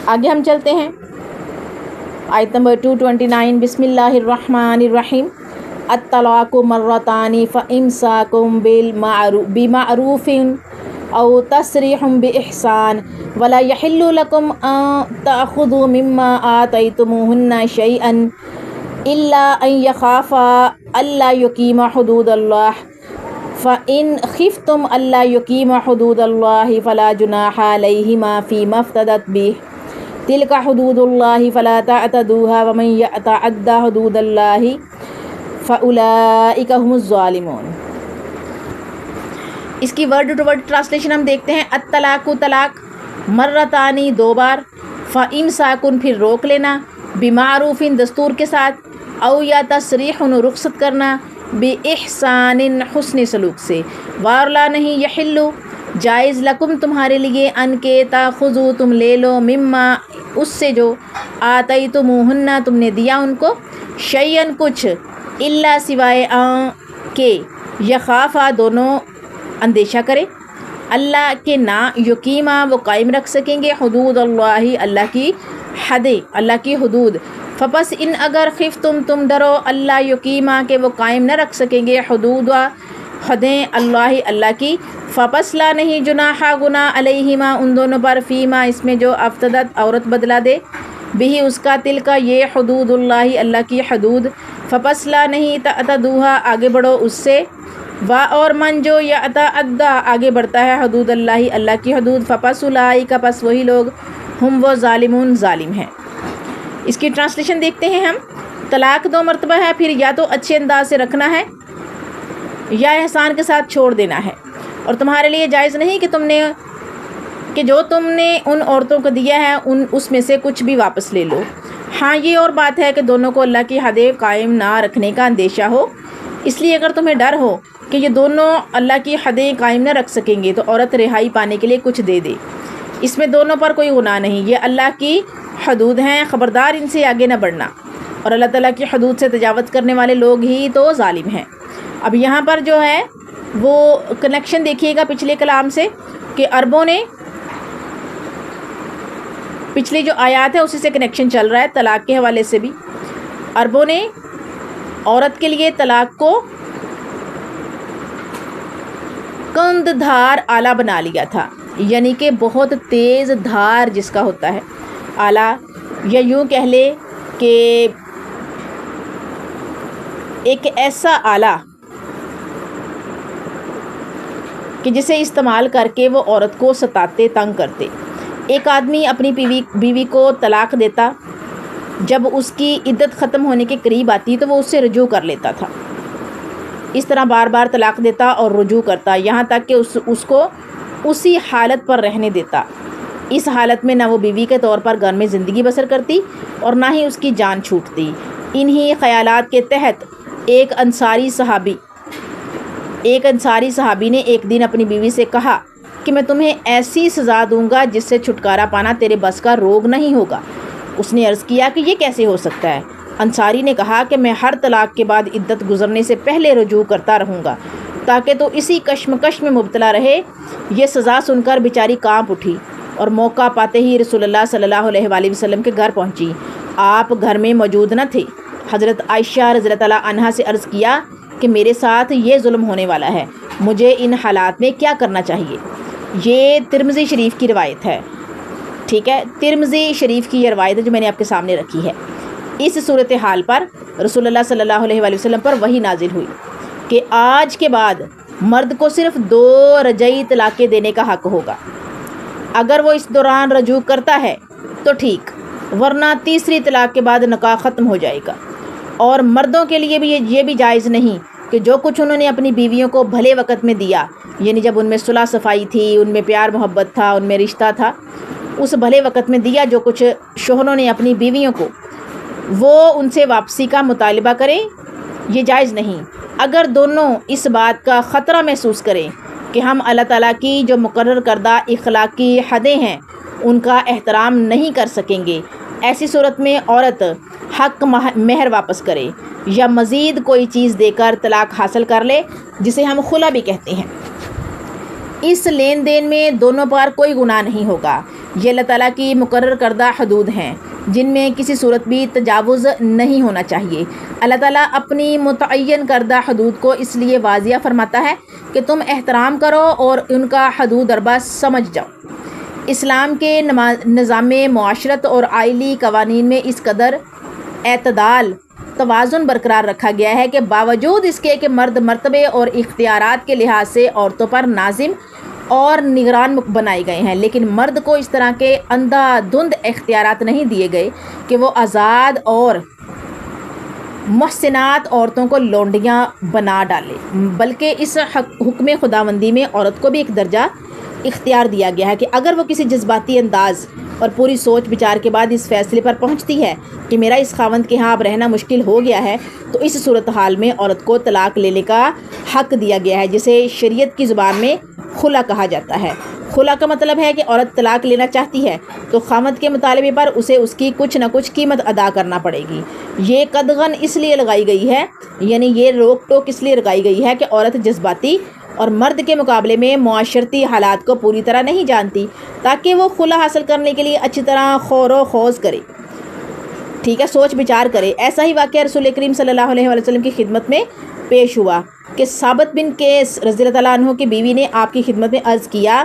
آگے ہم چلتے ہیں آیت نمبر 229. بسم اللہ الرحمن الرحیم. الطلاق مرتان فامساکم بمعروف او تسریح باحسان ولا یحل لکم ان تأخذوا مما آتیتموہن شیئا الا ان یخافا الا یقیما حدود اللہ فَإِنْ خِفْتُمْ أَلَّا يُقِيمَ حُدُودَ اللَّهِ فَلَا جُنَاحَ عَلَيْهِمَا فِيمَا افْتَدَتْ بِهِ تِلْكَ حُدُودُ اللَّهِ فَلَا تَعْتَدُوهَا وَمَنْ يَتَعَدَّ حُدُودَ اللَّهِ فَأُولَئِكَ هُمُ الظَّالِمُونَ. اس کی ورڈ ٹو ورڈ ٹرانسلیشن ہم دیکھتے ہیں. الطلاق طلاق، مرتانی دو بار، فَإِمْسَاكٌ پھر روک لینا، بِمَعْرُوفٍ دستور کے ساتھ، او یا تصریح رخصت کرنا، بِإِحْسَانٍ حسن سلوک سے، وارلا نہیں، یحلو جائز، لکم تمہارے لیے، ان کے تاخذو تم لے لو، مما اس سے جو، آتیتموہن تم نے دیا ان کو، شیئن کچھ، الا سوائے ان کے، یخافا دونوں اندیشہ کرے، اللہ کے نہ، یقیمہ وہ قائم رکھ سکیں گے، حدود اللہ اللہ کی حدیں، اللہ کی حدود، فپس ان اگر خفتم تم ڈرو، اللہ یقیمہ کہ وہ قائم نہ رکھ سکیں گے، حدود حدیں اللہ اللہ کی، فپس لا نہیں، جناح گناہ، علیہما ان دونوں پر، فیما اس میں جو، افتدت عورت بدلا دے، بھی اس کا، تل کا یہ، حدود اللہ اللہ کی حدود، فپس لا نہیں، تعتدوہا آگے بڑھو اس سے، وا اور من جو، یتعدی آگے بڑھتا ہے، حدود اللہ اللہ کی حدود، فپس اولئک پس وہی لوگ، ہم وہ ظالمون ظالم ہیں. اس کی ٹرانسلیشن دیکھتے ہیں ہم. طلاق دو مرتبہ ہے، پھر یا تو اچھے انداز سے رکھنا ہے یا احسان کے ساتھ چھوڑ دینا ہے، اور تمہارے لیے جائز نہیں کہ جو تم نے ان عورتوں کو دیا ہے اس میں سے کچھ بھی واپس لے لو. ہاں یہ اور بات ہے کہ دونوں کو اللہ کی حدیں قائم نہ رکھنے کا اندیشہ ہو، اس لیے اگر تمہیں ڈر ہو کہ یہ دونوں اللہ کی حدیں قائم نہ رکھ سکیں گے تو عورت رہائی پانے کے لیے کچھ دے دے، اس میں دونوں پر کوئی گناہ نہیں، یہ اللہ کی حدود ہیں، خبردار ان سے آگے نہ بڑھنا، اور اللہ تعالیٰ کی حدود سے تجاوز کرنے والے لوگ ہی تو ظالم ہیں. اب یہاں پر جو ہے وہ کنیکشن دیکھیے گا پچھلے کلام سے، کہ عربوں نے، پچھلی جو آیات ہے اسی سے کنیکشن چل رہا ہے طلاق کے حوالے سے بھی. عربوں نے عورت کے لیے طلاق کو کند دھار آلہ بنا لیا تھا، یعنی کہ بہت تیز دھار جس کا ہوتا ہے آلہ، یا یوں کہہ لے کہ ایک ایسا آلہ کہ جسے استعمال کر کے وہ عورت کو ستاتے، تنگ کرتے. ایک آدمی اپنی بیوی کو طلاق دیتا، جب اس کی عدت ختم ہونے کے قریب آتی تو وہ اس سے رجوع کر لیتا تھا. اس طرح بار بار طلاق دیتا اور رجوع کرتا، یہاں تک کہ اس کو اسی حالت پر رہنے دیتا. اس حالت میں نہ وہ بیوی کے طور پر گھر میں زندگی بسر کرتی اور نہ ہی اس کی جان چھوٹتی. انہی خیالات کے تحت ایک انصاری صحابی نے ایک دن اپنی بیوی سے کہا کہ میں تمہیں ایسی سزا دوں گا جس سے چھٹکارا پانا تیرے بس کا روگ نہیں ہوگا. اس نے عرض کیا کہ یہ کیسے ہو سکتا ہے؟ انصاری نے کہا کہ میں ہر طلاق کے بعد عدت گزرنے سے پہلے رجوع کرتا رہوں گا تاکہ تو اسی کشمکش میں مبتلا رہے. یہ سزا سن کر بیچاری کانپ اٹھی اور موقع پاتے ہی رسول اللہ صلی اللہ علیہ وآلہ وسلم کے گھر پہنچی. آپ گھر میں موجود نہ تھے. حضرت عائشہ رضی اللہ تعالیٰ عنہا سے عرض کیا کہ میرے ساتھ یہ ظلم ہونے والا ہے، مجھے ان حالات میں کیا کرنا چاہیے. یہ ترمذی شریف کی روایت ہے، ٹھیک ہے، ترمذی شریف کی یہ روایت ہے جو میں نے آپ کے سامنے رکھی ہے. اس صورتحال پر رسول اللہ صلی اللہ علیہ وآلہ وسلم پر وحی نازل ہوئی کہ آج کے بعد مرد کو صرف 2 رجعی طلاقیں دینے کا حق ہوگا. اگر وہ اس دوران رجوع کرتا ہے تو ٹھیک، ورنہ تیسری طلاق کے بعد نکاح ختم ہو جائے گا. اور مردوں کے لیے بھی یہ بھی جائز نہیں کہ جو کچھ انہوں نے اپنی بیویوں کو بھلے وقت میں دیا، یعنی جب ان میں صلح صفائی تھی، ان میں پیار محبت تھا، ان میں رشتہ تھا، اس بھلے وقت میں دیا جو کچھ شوہروں نے اپنی بیویوں کو، وہ ان سے واپسی کا مطالبہ کریں، یہ جائز نہیں. اگر دونوں اس بات کا خطرہ محسوس کریں کہ ہم اللہ تعالیٰ کی جو مقرر کردہ اخلاقی حدیں ہیں ان کا احترام نہیں کر سکیں گے، ایسی صورت میں عورت حق مہر واپس کرے یا مزید کوئی چیز دے کر طلاق حاصل کر لے، جسے ہم خلا بھی کہتے ہیں. اس لین دین میں دونوں پر کوئی گناہ نہیں ہوگا. یہ اللہ تعالیٰ کی مقرر کردہ حدود ہیں جن میں کسی صورت بھی تجاوز نہیں ہونا چاہیے۔ اللہ تعالیٰ اپنی متعین کردہ حدود کو اس لیے واضح فرماتا ہے کہ تم احترام کرو اور ان کا حدود اربا سمجھ جاؤ۔ اسلام کے نظام معاشرت اور آئلی قوانین میں اس قدر اعتدال توازن برقرار رکھا گیا ہے کہ باوجود اس کے کہ مرد مرتبے اور اختیارات کے لحاظ سے عورتوں پر ناظم اور نگران بنائے گئے ہیں، لیکن مرد کو اس طرح کے اندھا دھند اختیارات نہیں دیے گئے کہ وہ آزاد اور محسنات عورتوں کو لونڈیاں بنا ڈالے، بلکہ اس حکم خداوندی میں عورت کو بھی ایک درجہ اختیار دیا گیا ہے کہ اگر وہ کسی جذباتی انداز اور پوری سوچ بچار کے بعد اس فیصلے پر پہنچتی ہے کہ میرا اس خاوند کے ہاں اب رہنا مشکل ہو گیا ہے، تو اس صورتحال میں عورت کو طلاق لینے کا حق دیا گیا ہے، جسے شریعت کی زبان میں خلا کہا جاتا ہے۔ خلا کا مطلب ہے کہ عورت طلاق لینا چاہتی ہے تو خاوند کے مطالبے پر اسے اس کی کچھ نہ کچھ قیمت ادا کرنا پڑے گی۔ یہ قدغن اس لیے لگائی گئی ہے، یعنی یہ روک ٹوک اس لیے لگائی گئی ہے کہ عورت جذباتی اور مرد کے مقابلے میں معاشرتی حالات کو پوری طرح نہیں جانتی، تاکہ وہ خلا حاصل کرنے کے لیے اچھی طرح خور و خوض کرے، ٹھیک ہے، سوچ بچار کرے۔ ایسا ہی واقعہ رسول کریم صلی اللہ علیہ وسلم کی خدمت میں پیش ہوا کہ ثابت بن قیس رضی اللہ تعالیٰ عنہ کی بیوی نے آپ کی خدمت میں عرض کیا،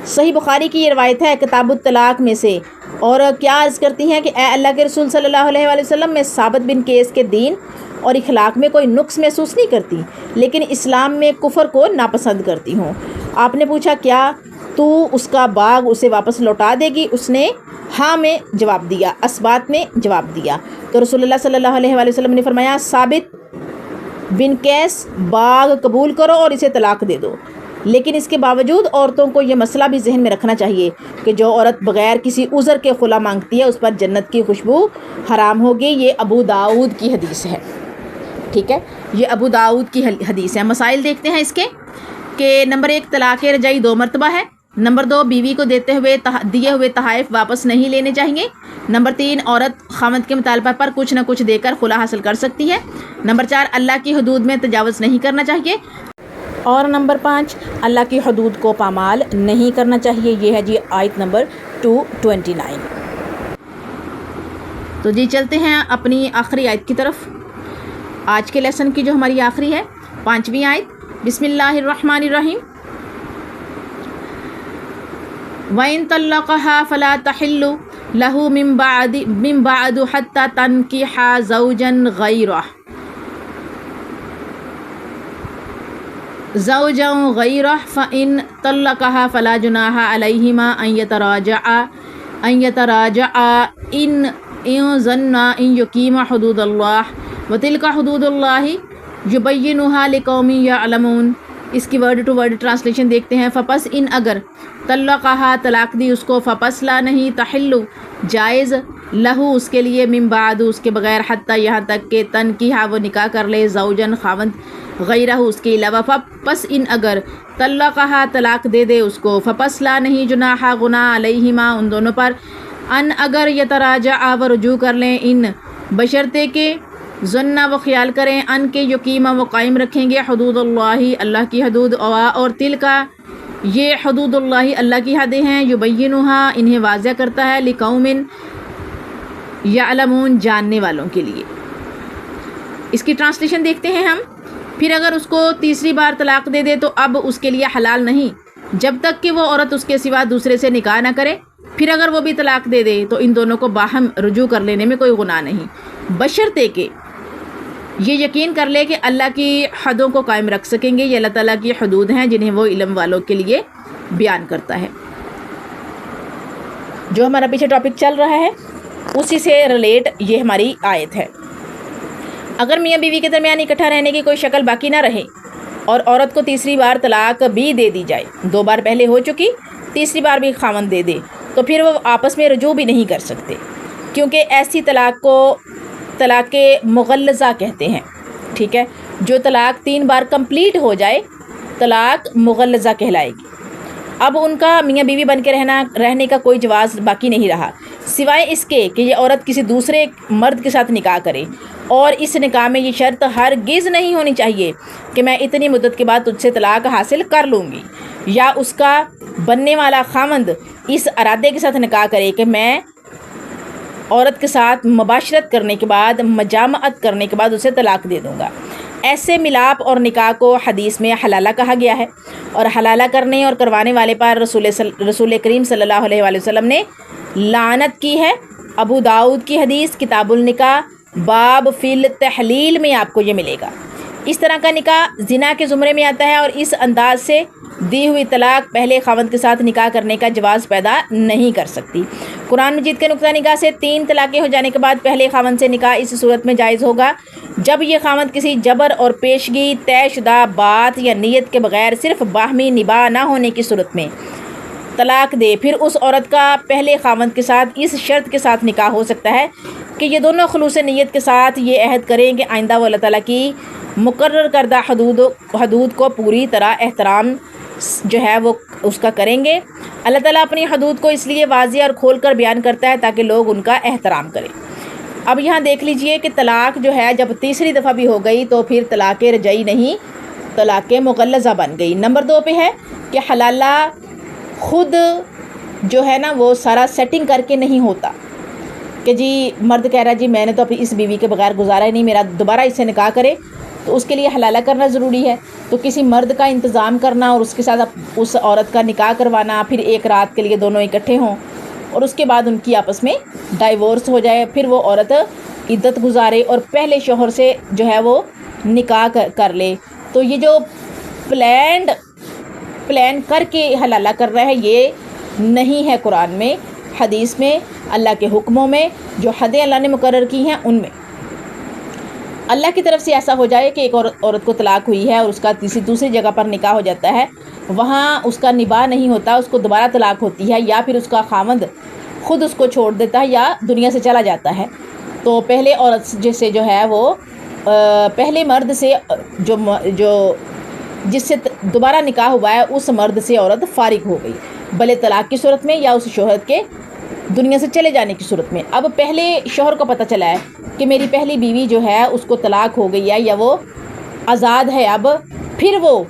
صحیح بخاری کی یہ روایت ہے کتاب الطلاق میں سے، اور کیا عرض کرتی ہیں کہ اے اللہ کے رسول صلی اللہ علیہ وسلم، میں ثابت بن قیس کے دین اور اخلاق میں کوئی نقص محسوس نہیں کرتی، لیکن اسلام میں کفر کو ناپسند کرتی ہوں۔ آپ نے پوچھا کیا تو اس کا باغ اسے واپس لوٹا دے گی؟ اس نے ہاں میں جواب دیا، اسبات میں جواب دیا۔ تو رسول اللہ صلی اللہ علیہ وسلم نے فرمایا، ثابت بن قیس باغ قبول کرو اور اسے طلاق دے دو۔ لیکن اس کے باوجود عورتوں کو یہ مسئلہ بھی ذہن میں رکھنا چاہیے کہ جو عورت بغیر کسی عذر کے خلا مانگتی ہے اس پر جنت کی خوشبو حرام ہوگی۔ یہ ابو داؤد کی حدیث ہے، ٹھیک ہے، یہ ابو داؤد کی حدیث ہے۔ مسائل دیکھتے ہیں اس کے کہ نمبر 1 طلاق رجعی 2 مرتبہ ہے۔ نمبر 2 بیوی کو دیے ہوئے تحائف واپس نہیں لینے چاہیے۔ نمبر 3 عورت خاوند کے مطالبہ پر کچھ نہ کچھ دے کر خلا حاصل کر سکتی ہے۔ نمبر 4 اللہ کی حدود میں تجاوز نہیں کرنا چاہیے، اور نمبر 5 اللہ کی حدود کو پامال نہیں کرنا چاہیے۔ یہ ہے جی آیت نمبر 229۔ تو جی چلتے ہیں اپنی آخری آیت کی طرف، آج کے لیسن کی جو ہماری آخری ہے 5ویں آیت۔ بسم اللہ الرحمن الرحیم۔ وَإِن طَلَّقَهَا فَلَا تَحِلُّ لَهُ مِن بَعْدُ حَتَّى تَنكِحَ زَوْجًا غَيْرَهُ فَإِن طَلَّقَهَا فَلَا جُنَاحَ عَلَيْهِمَا أَن يَتَرَاجَعَا إِن ظَنَّا أَن يُقِيمَا حُدُودَ اللَّهِ وَتِلْكَ حُدُودُ اللَّهِ يُبَيِّنُهَا لِقَوْمٍ يَعْلَمُونَ۔ اس کی ورڈ ٹو ورڈ ٹرانسلیشن دیکھتے ہیں۔ فپس ان اگر طلقہا طلاق دی اس کو، فپس لا نہیں، تحلو جائز، لہو اس کے لیے، من بعد اس کے بغیر، حتی یہاں تک کہ تنکیحا وہ نکاح کر لے، زوجن خاوند، غیرہ اس کے علاوہ، فپس ان اگر طلقہا طلاق دے دے اس کو، فپس لا نہیں، جناحا گناہ، علیہما ان دونوں پر، ان اگر یتراجعا وہ رجوع کر لیں، ان بشرطے کے ظنہ وہ خیال کریں، ان کے یقیمہ وہ قائم رکھیں گے، حدود اللہ اللہ کی حدود، اور تل کا یہ حدود اللہ اللہ کی حدیں ہیں، یبینھا انہیں واضح کرتا ہے، لقوم یعلمون جاننے والوں کے لیے۔ اس کی ٹرانسلیشن دیکھتے ہیں ہم۔ پھر اگر اس کو تیسری بار طلاق دے دے تو اب اس کے لیے حلال نہیں جب تک کہ وہ عورت اس کے سوا دوسرے سے نکاح نہ کرے۔ پھر اگر وہ بھی طلاق دے دے تو ان دونوں کو باہم رجوع کر لینے میں کوئی گناہ نہیں، بشرطے کہ یہ یقین کر لے کہ اللہ کی حدوں کو قائم رکھ سکیں گے۔ یہ اللہ تعالیٰ کی حدود ہیں جنہیں وہ علم والوں کے لیے بیان کرتا ہے۔ جو ہمارا پیچھے ٹاپک چل رہا ہے اسی سے ریلیٹ یہ ہماری آیت ہے۔ اگر میاں بیوی کے درمیان اکٹھا رہنے کی کوئی شکل باقی نہ رہے اور عورت کو تیسری بار طلاق بھی دے دی جائے، 2 بار پہلے ہو چکی، تیسری بار بھی خاوند دے دے، تو پھر وہ آپس میں رجوع بھی نہیں کر سکتے، کیونکہ ایسی طلاق کو طلاق مغلظہ کہتے ہیں، ٹھیک ہے۔ جو طلاق 3 بار کمپلیٹ ہو جائے طلاق مغلظہ کہلائے گی۔ اب ان کا میاں بیوی بن کے رہنے کا کوئی جواز باقی نہیں رہا، سوائے اس کے کہ یہ عورت کسی دوسرے مرد کے ساتھ نکاح کرے، اور اس نکاح میں یہ شرط ہرگز نہیں ہونی چاہیے کہ میں اتنی مدت کے بعد تجھ سے طلاق حاصل کر لوں گی۔ یا اس کا بننے والا خامند اس ارادے کے ساتھ نکاح کرے کہ میں عورت کے ساتھ مباشرت کرنے کے بعد، مجامعت کرنے کے بعد اسے طلاق دے دوں گا، ایسے ملاپ اور نکاح کو حدیث میں حلالہ کہا گیا ہے، اور حلالہ کرنے اور کروانے والے پر رسول کریم صلی اللہ علیہ وآلہ وسلم نے لعنت کی ہے۔ ابو داؤد کی حدیث کتاب النکاح باب فی التحلیل میں آپ کو یہ ملے گا۔ اس طرح کا نکاح زنا کے زمرے میں آتا ہے، اور اس انداز سے دی ہوئی طلاق پہلے خاوند کے ساتھ نکاح کرنے کا جواز پیدا نہیں کر سکتی۔ قرآن مجید کے نقطہ نگاہ سے 3 طلاقیں ہو جانے کے بعد پہلے خاوند سے نکاح اس صورت میں جائز ہوگا جب یہ خاوند کسی جبر اور پیشگی، طے شدہ بات یا نیت کے بغیر صرف باہمی نباہ نہ ہونے کی صورت میں طلاق دے۔ پھر اس عورت کا پہلے خاوند کے ساتھ اس شرط کے ساتھ نکاح ہو سکتا ہے کہ یہ دونوں خلوص نیت کے ساتھ یہ عہد کریں کہ آئندہ وہ اللہ تعالیٰ کی مقرر کردہ حدود کو پوری طرح احترام جو ہے وہ اس کا کریں گے۔ اللہ تعالیٰ اپنی حدود کو اس لیے واضح اور کھول کر بیان کرتا ہے تاکہ لوگ ان کا احترام کریں۔ اب یہاں دیکھ لیجئے کہ طلاق جو ہے جب تیسری دفعہ بھی ہو گئی تو پھر طلاق رجعی نہیں، طلاق مغلظہ بن گئی۔ نمبر 2 پہ ہے کہ حلالہ خود جو ہے نا وہ سارا سیٹنگ کر کے نہیں ہوتا کہ جی مرد کہہ رہا جی میں نے تو اپنی اس بیوی کے بغیر گزارا ہی نہیں، میرا دوبارہ اس سے نکاح کرے، تو اس کے لیے حلالہ کرنا ضروری ہے۔ تو کسی مرد کا انتظام کرنا اور اس کے ساتھ اس عورت کا نکاح کروانا، پھر ایک رات کے لیے دونوں اکٹھے ہوں اور اس کے بعد ان کی آپس میں ڈائیورس ہو جائے، پھر وہ عورت عدت گزارے اور پہلے شوہر سے جو ہے وہ نکاح کر لے، تو یہ جو پلان کر کے حلالہ کر رہا ہے یہ نہیں ہے قرآن میں، حدیث میں، اللہ کے حکموں میں جو حدیں اللہ نے مقرر کی ہیں ان میں۔ اللہ کی طرف سے ایسا ہو جائے کہ ایک عورت کو طلاق ہوئی ہے اور اس کا دوسری جگہ پر نکاح ہو جاتا ہے، وہاں اس کا نباہ نہیں ہوتا، اس کو دوبارہ طلاق ہوتی ہے، یا پھر اس کا خاوند خود اس کو چھوڑ دیتا ہے یا دنیا سے چلا جاتا ہے، تو پہلے عورت جیسے جو ہے وہ پہلے مرد سے جس سے دوبارہ نکاح ہوا ہے اس مرد سے عورت فارغ ہو گئی، بھلے طلاق کی صورت میں یا اس شوہر کے دنیا سے چلے جانے کی صورت میں۔ اب پہلے شوہر کو پتہ چلا ہے کہ میری پہلی بیوی جو ہے اس کو طلاق ہو گئی ہے یا وہ آزاد ہے، اب پھر وہ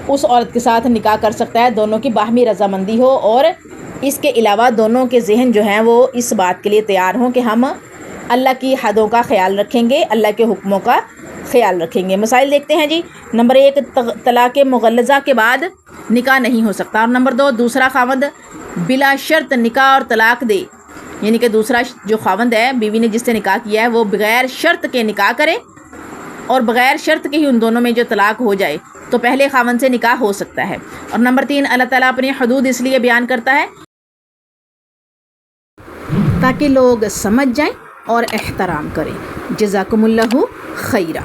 اس عورت کے ساتھ نکاح کر سکتا ہے، دونوں کی باہمی رضامندی ہو، اور اس کے علاوہ دونوں کے ذہن جو ہیں وہ اس بات کے لیے تیار ہوں کہ ہم اللہ کی حدوں کا خیال رکھیں گے، اللہ کے حکموں کا خیال رکھیں گے۔ مسائل دیکھتے ہیں جی۔ نمبر 1 طلاق مغلظہ کے بعد نکاح نہیں ہو سکتا، اور نمبر 2 دوسرا خاوند بلا شرط نکاح اور طلاق دے، یعنی کہ دوسرا جو خاوند ہے بیوی نے جس سے نکاح کیا ہے وہ بغیر شرط کے نکاح کرے اور بغیر شرط کے ہی ان دونوں میں جو طلاق ہو جائے تو پہلے خاوند سے نکاح ہو سکتا ہے۔ اور نمبر 3 اللہ تعالیٰ اپنی حدود اس لیے بیان کرتا ہے تاکہ لوگ سمجھ جائیں اور احترام کریں۔ جزاکم اللہ خیرہ۔